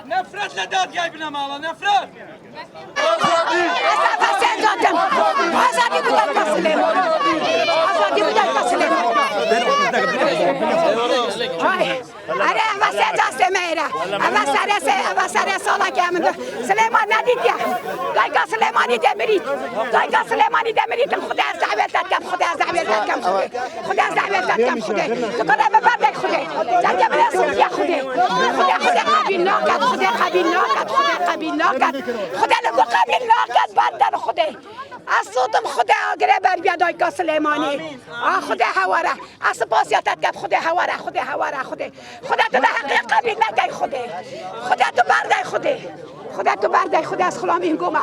نفرت لداد جايبنا مالا نفرت سليمان ناديتيا قايقا سليماني دمريت قايقا سليماني دمريت خدا زعبتك كم خدا زعبتك كم خدا زعبتك كم خدا تقول ببردك خدا ترجع من السوق يا خدا خدا قبيل ناقد خدا قبيل ناقد خدا قبيل ناقد خدا لو قبيل ناقد بدل خدا الصوتم خدا قريب بيد قايقا سليماني خدا حواره اسباسياتك كم خدا حواره خدا حواره خدا تو حقیقت قبیل نگی خدا تو بردای خدا تو بردای خدا از خلام این گومه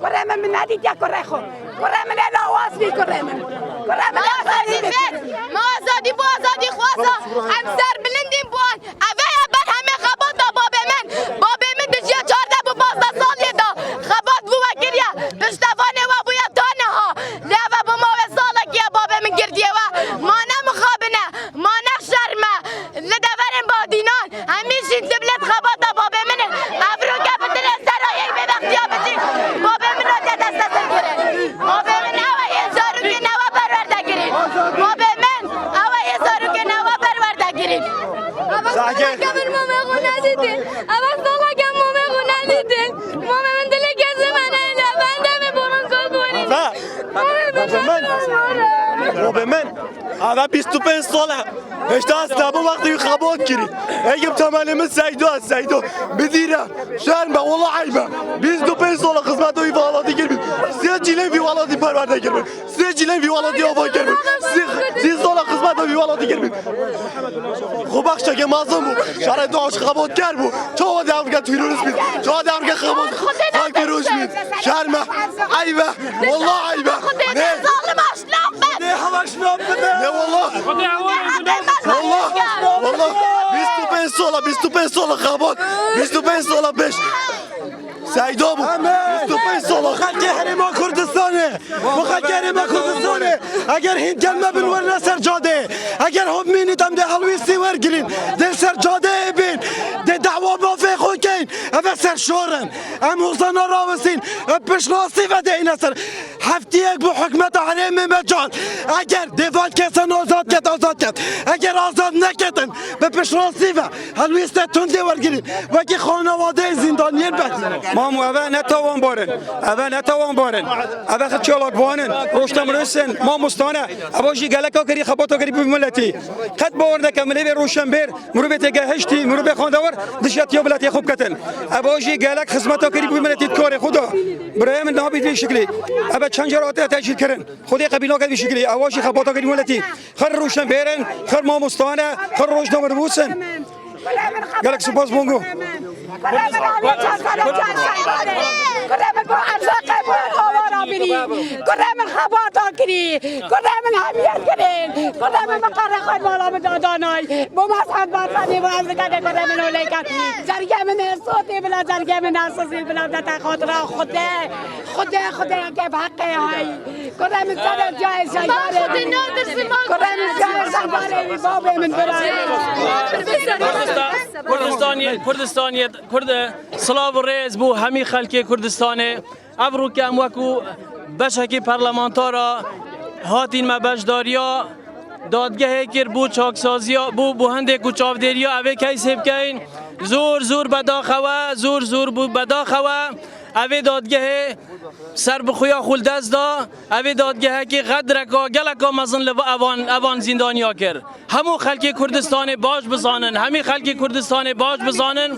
کره من ندید یا کره خو کره من الاواز بی کره من ما آزادی با آزادی خواستا هم سر بلندیم بوان اوه بر همه خبات دا باب من بجیه 14 بو 15 سالی دا خبات بو وگیریه پشتوانه و بویا دانه ها لیوه بو موه سالکیه باب من گردیه و ما نمخابنه ما نشرمه لدورن با دینان همیشین تبلت خبات دا باب منه افرو کفتن سرایی به وقتیا بچی باب من را دست گره باب من اوه یزارو که نوا برورده گیرین باب من اوه یزارو که نوا برورده گیرین ساکن کبر ماما خونه دیدی اول سالا کم ماما خونه دیدی ماما من دل کسی من ایلا بنده می برون کل باب من اول 25 ساله هشتا اصلا bu vakti خبات گیری اگم تمالimiz Seydo بدیره شرم به والله عیبه 25 ساله خدمت و ایوالاتی گیریم 3 جیلن ایوالاتی پرورده گیریم 3 جیلن ایوالاتی آوا گیریم 30 ساله خدمت و ایوالاتی گیریم خب بخشه که مازم بود شرایط آش خبات گر بود چه دهم که تیروریست بید چه دهم که خبات خاک روش بید شرمه عیبه والله عیبه نه ظالم اشلاق بد نه هوا اشلاق بده نه والله 25 ساله خبات 25 ساله بش سعیدا بود 25 ساله خلق حریم کردستانه خلق حریم کردستانه اگر هند کلمه بنور سرجاده اگر هم مینیدم ده حلویستی ورگرین ده سرجاده بین ده دعوا بافه خوکین اوه سرشورن ام حسنا راوسین بشناسی و ده این اثر هفتی یک بو حکمت حریم مجان اگر دفاع کسان آزاد کرد اگر آزاد نکردن به بشناسی و حلویسته تنده ورگرین و که خانواده زندانیان بکنن مامو اوه نتوان بارن اوه خد چالاک بانن روشتم رسن ما مستانه اوه گلکا کری خباتا کری بی ملتی خد باور نکمله به روشن بیر مرو به تگه هشتی مرو به خاندور دشت یا بلتی خوب کتن اوه گلک خدمتا کری بی ملتی کار خدا برای من نابید به شکلی اوه چند جرات تشکیل کردن خودی قبیله کردی شکلی اوه خباتا کری ملتی خر روشن بیرن خر ما مستانه خر روشن مربوسن گلک سپاس بونگو من خباتا کری من همیت کرین من مقر خواهد بالا بدادانای با مسحد برفنی و امریکا من اولی کن زرگه من صوتی بلا زرگه من اساسی بلا دتا خاطره خدا که حقه های من سر جای شیاره من جای شیاره باب من برای کردستانیت کرد سلاو ریز بو همی خلک کردستانه ابرو که اموکو بشکی پارلمانتارا هاتین ما بشداریا دادگاه کر بو چاکسازیا بو هنده کو چاودریا اوه کی سیب کین زور بو بداخوا اوه دادگاه سر بخویا خولدز دا اوه دادگاه که غدرکا گلکا مزن لو اوان زندانیا کر همو خلک کردستان باش بزانن همی خلک کردستان باش بزانن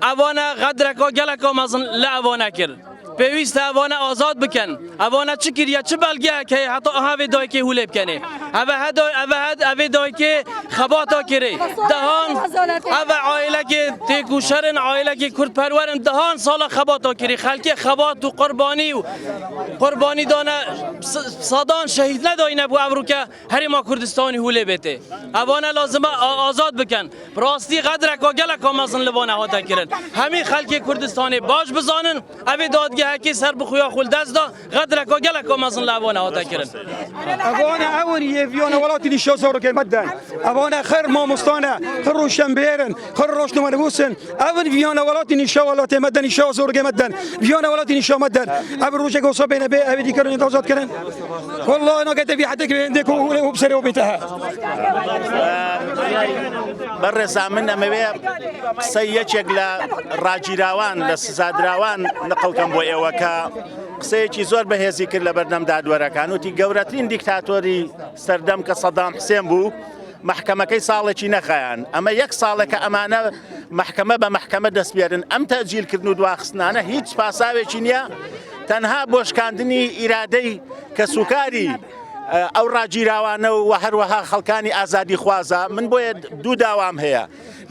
اوانه غدرکا گلکا مزن لعوانه کر پیوست اوانه آزاد بکن اوانه چه کریه چه بلگه که حتی اوه دای که هوله بکنه اوه دای که خباتا کره دهان اوه عائله که تکوشرن عائله که کرد پرورن دهان سال خباتا کره خلک خبات و قربانی دانه صادان شهید ندای نبو ابرو که هر ما کردستانی هوله بته اوانه لازمه آزاد بکن راستی قدرک و گلک مزن لبانه ها تکرن همین خلک کردستانی باش بزانن اوه دادگه هکی سر بخویا خولدز دا قدرک و گلک مزن لبانه ها تکرن اوانه اوریه اوانه ویانه ولاتی نیشا زارو که مدن اوانه خر ما مستانه خر روشن بیرن خر روشن منبوسن اون ویانه ولاتی نیشا ولاتی مدن نیشا زارو که مدن ویانه ولاتی نیشا مدن ابر روشه گوسا بین به ابدی کردن انتظارات کردن والله انا قد في حدك عندك وبسري وبيتها بەڕێزا من ئەمەوێ قسەی یەکێک لە ڕاگیراوان لە سزادراوان نقڵکەم بۆ ئێوە کە قسەیەکی زۆر بەهێزی کرد لە بەردەم دادوەرەکان وتی گەورەترین دیکتاتۆری سەردەم کە سەدام حوسێن بوو محکەمەکەی ساڵێکی نەخایان ئەمە یەک ساڵێکە ئەمانە محکەمە بە محکەمە دەستپێرن ئەم تەجیلکردن و دواخستنانە هیچ پاساوێکی نییە تەنها بۆشکاندنی ئیرادەی کە سوکاری ئەو ڕاگیراوانە و هەروەها خەڵکانی ئازادی خوازە من بۆیە دوو داوام هەیە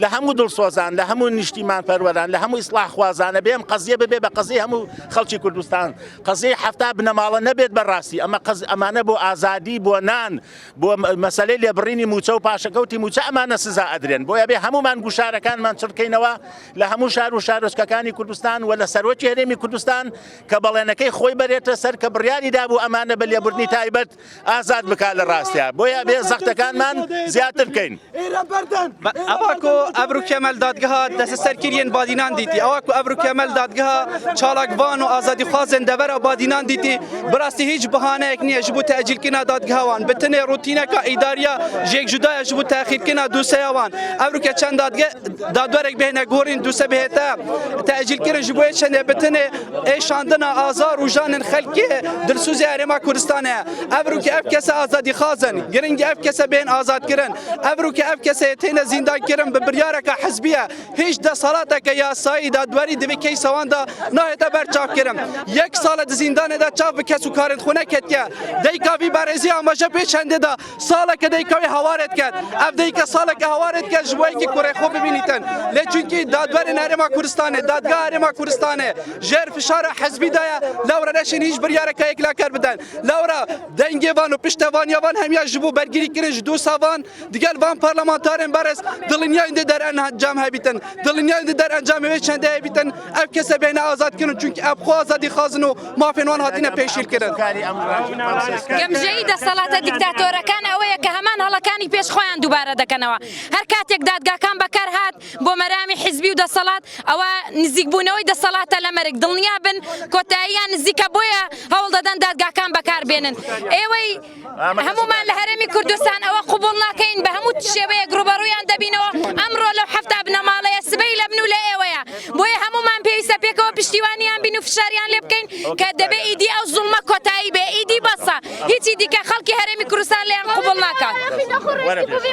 لە هەموو دڵسۆزان لە هەموو نیشتیمان پەروەران لە هەموو ئیسلاح خوازانە بێم قەزیە ببێ بە قەزی هەموو خەڵکی کوردستان قەزی هەفتا بنەماڵە نەبێت بەڕاستی ئەمانە بۆ ئازادی بۆ نان بۆ مەسەلەی لێبڕینی موچە و پاشەکەوتی موچە ئەمانە سزا ئەدرێن بۆیە بێ هەمومان گوشارەکانمان چڕکەینەوە لە هەموو شار و شارۆچکەکانی کوردستان و لە سەرۆکی هەرێمی کوردستان کە بەڵێنەکەی خۆی بەرێتە سەر کە بڕیاری دابوو ئەمانە بە لێبوردنی تایبەت ئازاد بکات لە ڕاستیە بۆیە بێ زەختەکانمان زیاتر بکەین ئەوەکو ئەبرو کەمەل دادگەها دەستە سەرکردیان بادینان دیتی ئەوەکو ئەبرو کەمەل دادگەها چالاکوان و ئازادی خوازن دەبەرە بادینان دیتی بەڕاستی هیچ بەهانەیەک نییە ji bo tecîlkirina dadgehawan bi tinê rûtîneka îdariya jêkjudaya ji bo texîrkirina dûseya wan evroke çend dadwerek bêhne gorîn dûse bihête tecîlkirin ji bo yê çendê bi tinê êşandina azar û janên xelkê dilsûzê Herêma Kurdistanê ye evroke ev kese azadî xazin giringî ev kese bên azadkirin evroke ev kese têne zîndankirin bi biryareka hizbiye hiç desalateke yasayî dadwerî divê keysa wan da nahête berçavkirin yek sala di zîndanê de çav bi kes û karên xwe neketiye deyka vî berêziya amaje pê çendê de saleke deyka wê hewaret ket ev deyka saleke hewaret ket ji bo yekî kurê xwe bibînîtin lê çunkî dadwerên Herêma Kurdistanê dadgeha Herêma Kurdistanê jêr fişara hezbî daye lewra neşên hiç biryareka yekleker bidin lewra dengê van û piştevaniya van hemiya ji bo bergîrîkirin ji dûsa van digel van parlamentarên berez dilînyayên de derencam hebîtin dilînyayên de derencamê wê çendê hebîtin ev kese bêhne azadkirin çunkî ev xwe azadî xazin û mafên wan hatîne pêşîlkirin گەمژەیی دەسەڵاتە دیکتاتۆرەکان ئەوەیە کە هەمان هەڵەکانی پێش خۆیان دووبارە دەکەنەوە هەر کاتێک دادگاکان بەکار هات بۆ مەرامی حیزبی و دەسەڵات ئەوە نزیکبوونەوەی دەسەڵاتە لە مەرگ دڵنیا بن کۆتاییان نزیکە بۆیە هەوڵ دەدەن دادگاکان بەکار بێنن ئێوەی هەمومان لە هەرێمی کوردستان ئەوە قوبوڵ ناکەین بە هەموو شێوەیەک ڕوبەڕوویان دەبینەوە ئەمڕۆ لەو هەفتە بنەماڵەیە سبەی لە بن و لە ئێوەیە بۆیە هەمومان پێویستە پێکەوە پشتیوانیان بین و فشاریان لێ بکەین کە دەبێ ئیدی ئەو زوڵمە کۆتایی بێ ئیدی بەسە هیچی دیکە خەڵکی هەرێمی کوردستان لێیان قوبوڵ ناکات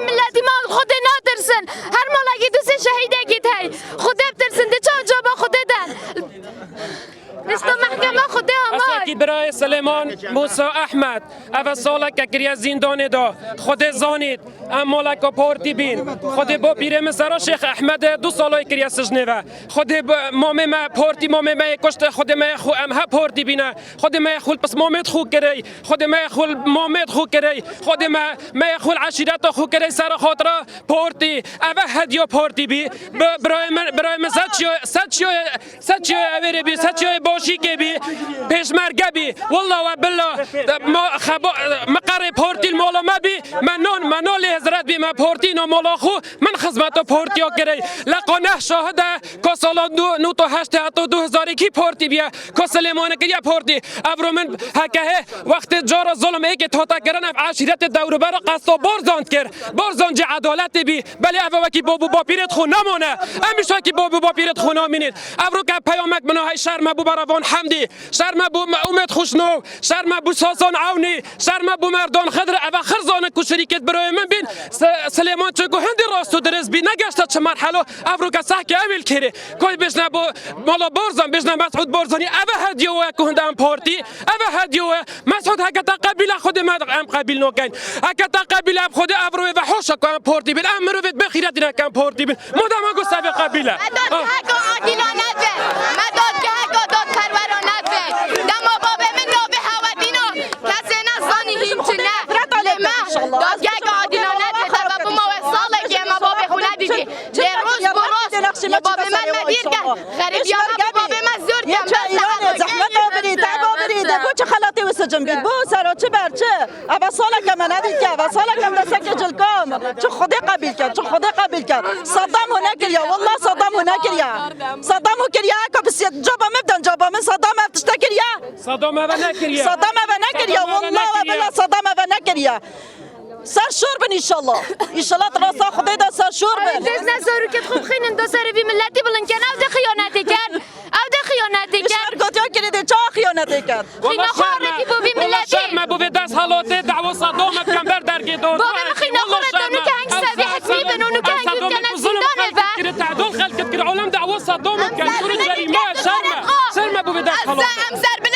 ملتی ما خود ناترسن هر مالکی دوست شهیدێکی هەی خودێ بترسن دچا جوابا خودێ دەن لسته محکمه خودێ ئەسێکی برای سلێمان موسا ئەحمەد ئەvە ساڵێکە کریە زیندانێدا خودێ زانیت ئەم مۆڵەکە پۆرتی بین خودێ بۆ پیرێمە سەرا شێخ ئەحمەدە دوو ساڵۆی کریە سژنێڤە خودێ مامێمە پۆرتی مامێمەیە کوشتە خودێمە خو ئەم هە پۆرتی بینە خودێمە خول پس مامێت خو کرەی خودێمە خول مامێت خو کرەی خودێمە مە خول عشیرەتە خو کرەی سەرە خۆترە پۆرتی ئەvە هەدیۆ پۆرتی بی برای من سەچیۆ ئەوێرە بی سەچیۆ باشی که بی پیشمرگه بی والله و بالله مقر پورتی مولا ما بی منو لحظرت بی من پورتی نو مولا خو من خدمت پورتی ها کری لقانه شاهده که سال 2008 کی پورتی بیا که سلیمان کریا پورتی ابرو من هکه وقت جار ظلم ای که توتا کردن عشیرت دور بر قصد برزاند کرد برزاند جه عدالت بی بله افوا کی بابو با پیرت خو نمونه امیشه کی بابو با پیرت خو نمینید ابرو که پیامک منو های شرم بو براوان حمدی شرم بو امید خوشنو شرم بو ساسان عونی شرم بو مردان خضر اوا خرزان کو شریکت برای من بین سلیمان چگو هندی راستو درز بی نگشت چه مرحله افرو که سحک اول کری کوی بجنا بو مالا برزان بجنا مسعود برزانی اوا هدیو کو هندام پارتی اوا هدیو مسعود هک تقبل خود ما ام قبل نو کین هک تقبل خود افرو و حوش کو پارتی بل امرو بت بخیرت نه کم پارتی بل مدام گو سبق قبیله خريب يا رب بابا ما زرت يا زحمة بريدة بابا بريدة بوش خلاطي سجن بید بو سراچه برچه اما سالا که من ندید که اما سالا که دسته که جلکام چه خودی قبیل کرد چه خودی قبیل کرد صدام هنه کریا والله صدام هنه کریا صدام کریا که بسیار جابا مبدن جابا من صدام افتشته کریا صدام اول نکریه صدام اول نکریا والله وبلا صدام اول نکریا سر شور بن انشالله تراسا خدای دا سر شور بن biz نزارو که خوب خینن دو سر بی ملتی بلن کن او ده خیانتی کن او ده خیانتی کن شهر گوتیا کرده چه خیانتی کرد خینا خورتی بو بی ملتی شرمه بو به دست حالاته دعوا صدام کم بر درگی داد بابا خینا خورت اونو که هنگ سوی حکمی بن اونو که هنگ کنن زندانه و تعدل خلقت که علم دعوا صدام کن شروع جریمه شرمه بو به دست حالاته